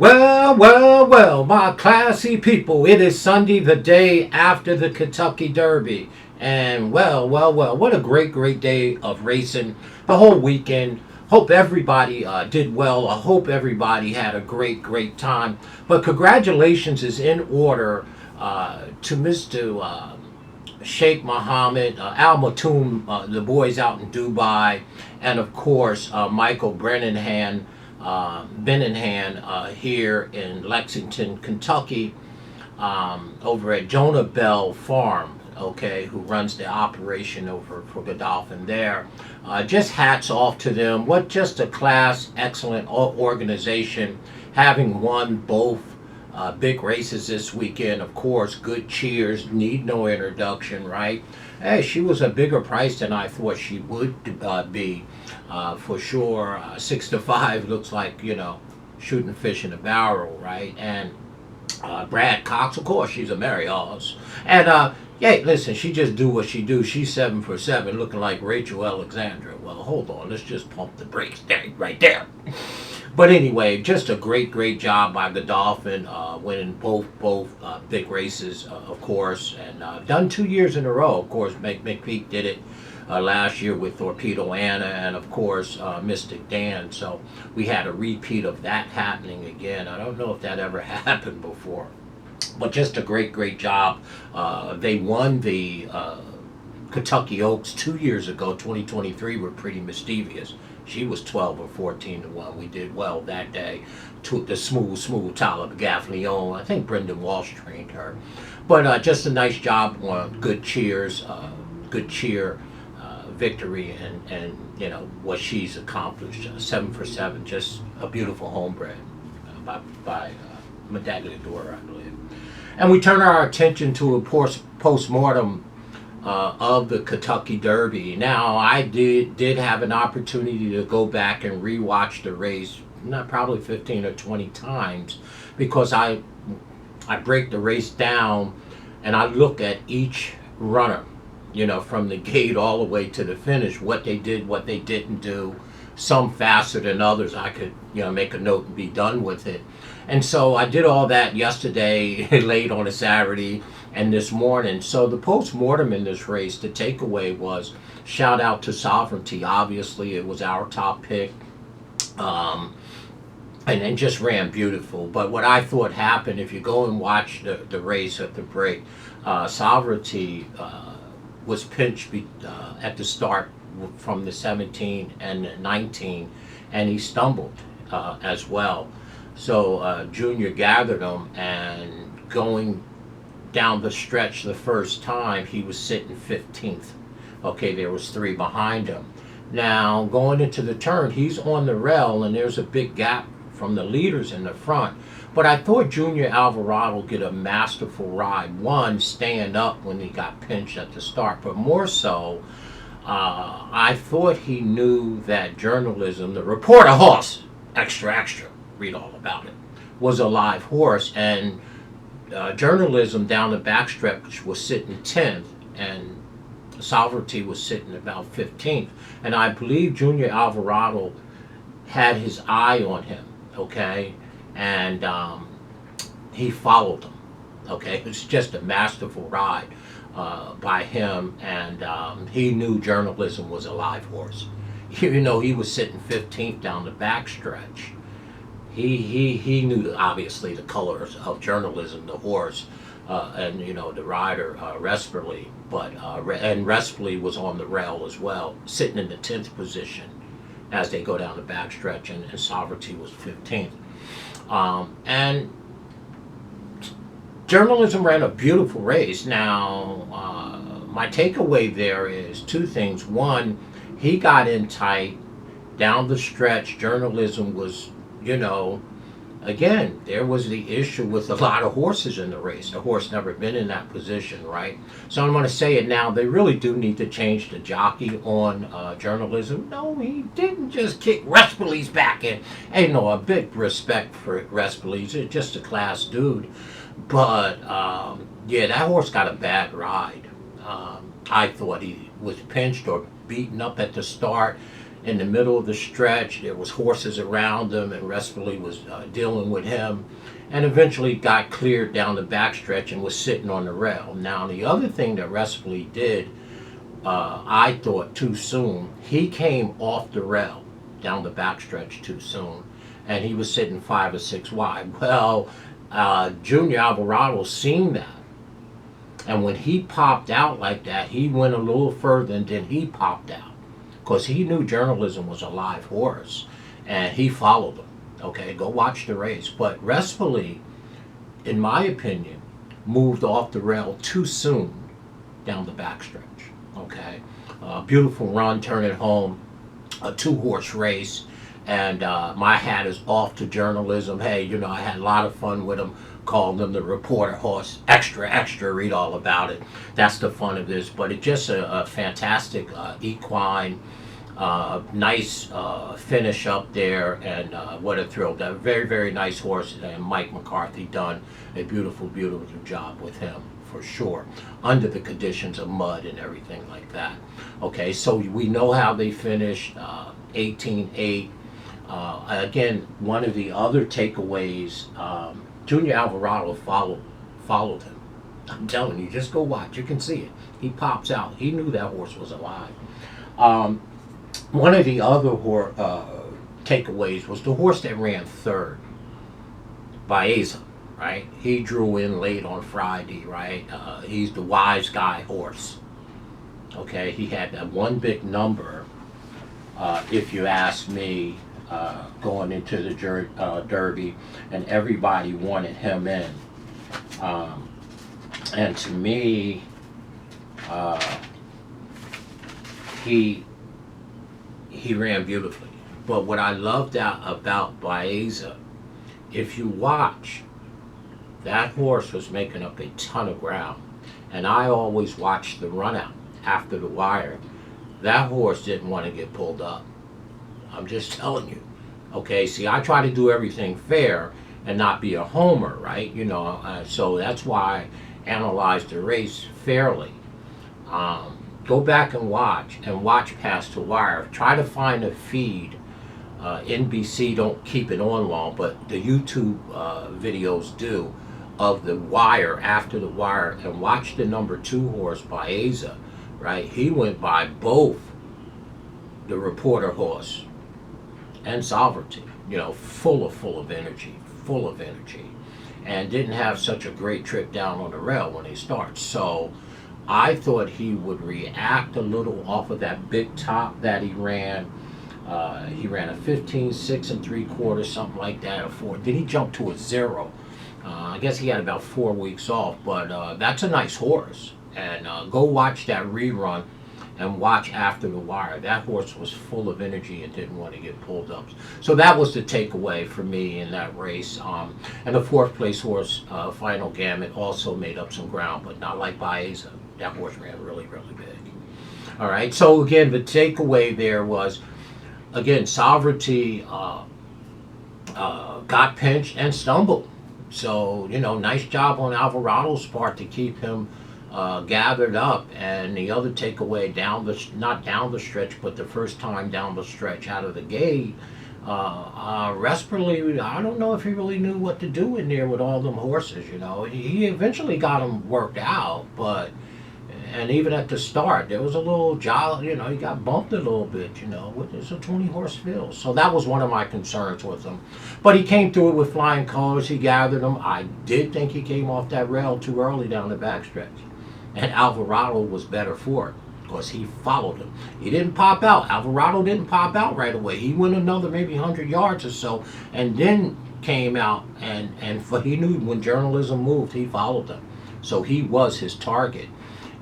Well, well, well, my classy people, it is Sunday, the day after the Kentucky Derby. And well, well, well, what a great, great day of racing the whole weekend. Hope everybody did well. I hope everybody had a great, great time. But congratulations is in order to Mr. Sheikh Mohammed, Al Maktoum, the boys out in Dubai, and of course Michael Benningham here in Lexington, Kentucky, over at Jonah Bell Farm, okay, who runs the operation over for Godolphin there. Just hats off to them. What just a class, excellent organization, having won both big races this weekend. Of course, good cheers, need no introduction, right? Hey, she was a bigger price than I thought she would be, for sure. 6 to 5 looks like, shooting fish in a barrel, right? And Brad Cox, of course, she's a Mary Oz. And yeah, listen, she just do what she do. She's 7 for 7, looking like Rachel Alexandra. Well, hold on, let's just pump the brakes there, right there. But anyway, just a great, great job by Godolphin, winning both big races, of course, and done 2 years in a row. Of course, McPeak did it last year with Torpedo Anna, and of course Mystic Dan. So we had a repeat of that happening again. I don't know if that ever happened before, but just a great, great job. They won the Kentucky Oaks 2 years ago. 2023 were pretty mischievous. She was 12 or 14 to 1. We did well that day. Took the smooth Tyler Gaffleon. I think Brendan Walsh trained her. But just a nice job on good cheers, good cheer victory, and what she's accomplished. 7 for 7, just a beautiful homebred by Medagliadora, I believe. And we turn our attention to a post-mortem of the Kentucky Derby. Now, I did have an opportunity to go back and rewatch the race, not probably 15 or 20 times, because I break the race down and I look at each runner, from the gate all the way to the finish, what they did, what they didn't do. Some faster than others. I could, make a note and be done with it. And so I did all that yesterday, late on a Saturday, and this morning. So the post-mortem in this race, the takeaway was, shout out to Sovereignty. Obviously, it was our top pick. And just ran beautiful. But what I thought happened, if you go and watch the race at the break, Sovereignty was pinched at the start from the 17 and 19, and he stumbled as well. So Junior gathered him, and going down the stretch the first time, he was sitting 15th. Okay, there was 3 behind him. Now, going into the turn, he's on the rail, and there's a big gap from the leaders in the front. But I thought Junior Alvarado get a masterful ride. One, stand up when he got pinched at the start, but more so, I thought he knew that journalism, the reporter horse, extra, read all about it, was a live horse, and journalism down the backstretch was sitting 10th, and Sovereignty was sitting about 15th. And I believe Junior Alvarado had his eye on him, okay? And he followed him, okay? It was just a masterful ride by him, and he knew journalism was a live horse. He was sitting 15th down the backstretch. He knew, obviously, the colors of journalism, the horse, and the rider, Resperly, and Resperly was on the rail as well, sitting in the 10th position as they go down the backstretch, and Sovereignty was 15th. And journalism ran a beautiful race. Now, my takeaway there is 2 things. One, he got in tight down the stretch. Journalism was, again, there was the issue with a lot of horses in the race. The horse never been in that position, right? So I'm going to say it now. They really do need to change the jockey on journalism. No, he didn't just kick Resperly's back in. Ain't a big respect for Resperly. He's just a class dude. But, yeah, that horse got a bad ride. I thought he was pinched or beaten up at the start. in the middle of the stretch. There was horses around him, and Respoli was dealing with him, and eventually got cleared down the backstretch and was sitting on the rail. Now, the other thing that Respoli did, I thought too soon, he came off the rail down the backstretch too soon, and he was sitting 5 or 6 wide. Well, Junior Alvarado seen that, and when he popped out like that, he went a little further, and then he popped out because he knew Journalism was a live horse, and he followed him. Okay, go watch the race. But Respoli, in my opinion, moved off the rail too soon down the backstretch. Okay, beautiful run, turn it home, a 2-horse race, and my hat is off to Journalism. Hey, you know, I had a lot of fun with him, called him the reporter horse, extra, read all about it. That's the fun of this, but it's just a fantastic equine, nice finish up there, and what a thrill. That very nice horse, and Mike McCarthy done a beautiful job with him, for sure, under the conditions of mud and everything like that. Okay, so we know how they finished, 18-8. Again, one of the other takeaways, Junior Alvarado followed him. I'm telling you, just go watch. You can see it. He pops out. He knew that horse was alive. One of the other takeaways was the horse that ran third, Baeza, right? He drew in late on Friday, right? He's the wise guy horse. Okay, he had that one big number, if you ask me, going into the Derby, and everybody wanted him in. And to me, he ran beautifully. But what I loved about Baeza, if you watch, that horse was making up a ton of ground. And I always watched the run out after the wire. That horse didn't want to get pulled up. I'm just telling you. Okay, see, I try to do everything fair and not be a homer, right? You know, so that's why I analyzed the race fairly. Go back and watch past the wire. Try to find a feed. NBC don't keep it on long, but the YouTube videos do, of the wire, after the wire, and watch the number 2 horse, Baeza, right? He went by both the reporter horse and Sovereignty, you know, full of energy, and didn't have such a great trip down on the rail when he starts. So I thought he would react a little off of that big top that he ran. He ran a 15, 6 3/4, something like that, a 4. Then he jumped to a 0. I guess he had about 4 weeks off, but that's a nice horse. And go watch that rerun and watch after the wire. That horse was full of energy and didn't want to get pulled up. So that was the takeaway for me in that race. And the 4th place horse, Final Gamut, also made up some ground, but not like Baeza. That horse ran really big. All right, so again, the takeaway there was, again, Sovereignty got pinched and stumbled. So, you know, nice job on Alvarado's part to keep him gathered up. And the other takeaway, not down the stretch, but the first time down the stretch out of the gate, Respoli, I don't know if he really knew what to do in there with all them horses, you know. He eventually got them worked out, but, and even at the start, there was a little jolly, you know, he got bumped a little bit, you know, it's a 20-horse field. So that was one of my concerns with him. But he came through it with flying colors, he gathered them. I did think he came off that rail too early down the backstretch. And Alvarado was better for it, because he followed him. He didn't pop out. Alvarado didn't pop out right away. He went another maybe 100 yards or so, and then came out, and he knew when Journalism moved, he followed them. So he was his target.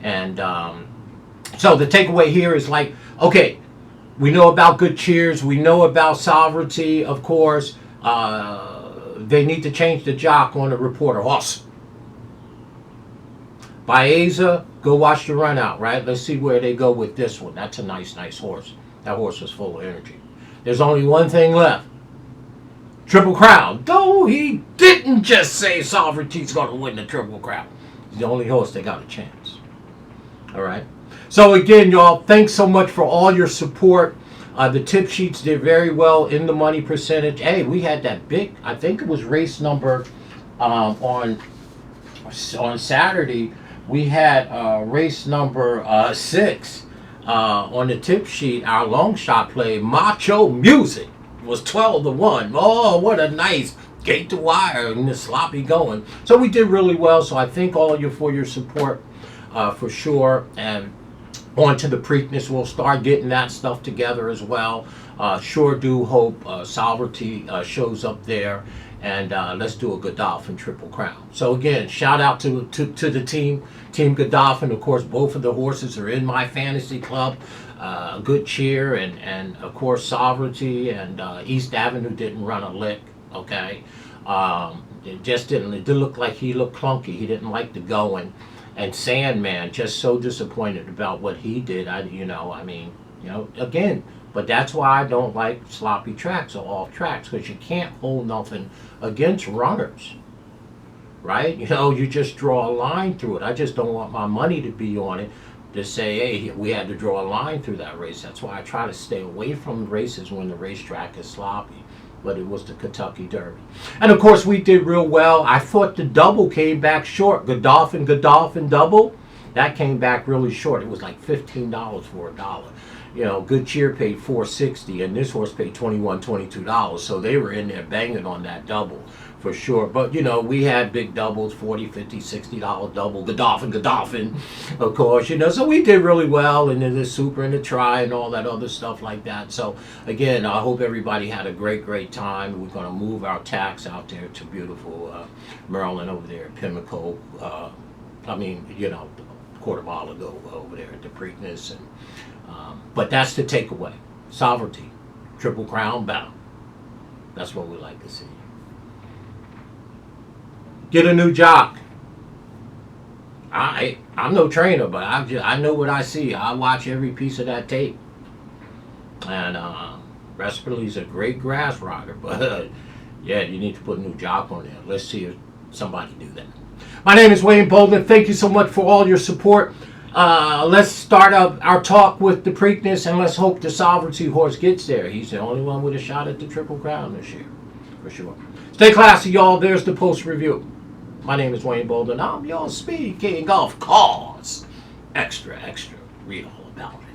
And so the takeaway here is like, okay, we know about Good Cheers. We know about Sovereignty, of course. They need to change the jock on the reporter horse. Baeza, go watch the run out, right? Let's see where they go with this one. That's a nice horse. That horse was full of energy. There's only one thing left. Triple Crown. Though he didn't just say Sovereignty's going to win the Triple Crown. He's the only horse that got a chance. All right. So again, y'all, thanks so much for all your support. The tip sheets did very well in the money percentage. Hey, we had that big, I think it was race number on Saturday. We had race number 6 on the tip sheet. Our long shot play, Macho Music, was 12-1. Oh, what a nice gate to wire and the sloppy going. So we did really well. So I thank all of you for your support for sure. And on to the Preakness, we'll start getting that stuff together as well. Sure do hope Sovereignty shows up there, and let's do a Godolphin Triple Crown. So again, shout out to the Team Godolphin. Of course, both of the horses are in my fantasy club. Good cheer, and of course Sovereignty and East Avenue didn't run a lick. Okay, it just didn't. It did look like he looked clunky. He didn't like the going. And Sandman, just so disappointed about what he did. Again, but that's why I don't like sloppy tracks or off tracks, because you can't hold nothing against runners, right? You just draw a line through it. I just don't want my money to be on it to say, hey, we had to draw a line through that race. That's why I try to stay away from races when the racetrack is sloppy. But it was the Kentucky Derby. And of course, we did real well. I thought the double came back short. Godolphin double. That came back really short. It was like $15 for $1. Good Cheer paid $4.60, and this horse paid $21, $22. So they were in there banging on that double for sure. But we had big doubles, $40, $50, $60 double, Godolphin, of course. So we did really well, and then the Super and the Try and all that other stuff like that. So again, I hope everybody had a great time. We're going to move our tax out there to beautiful Maryland over there at Pimlico. A quarter mile ago over there at the Preakness, and but that's the takeaway. Sovereignty, Triple Crown bound. That's what we like to see. Get a new jock. I'm no trainer, but I know what I see. I watch every piece of that tape. And Resperly's a great grass rider, but yeah, you need to put a new jock on there. Let's see if somebody do that. My name is Wayne Bolden. Thank you so much for all your support. Let's start up our talk with the Preakness, and let's hope the Sovereignty horse gets there. He's the only one with a shot at the Triple Crown this year, for sure. Stay classy, y'all. There's the post review. My name is Wayne Bolden. I'm your SpeedKing, of course. Extra, read all about it.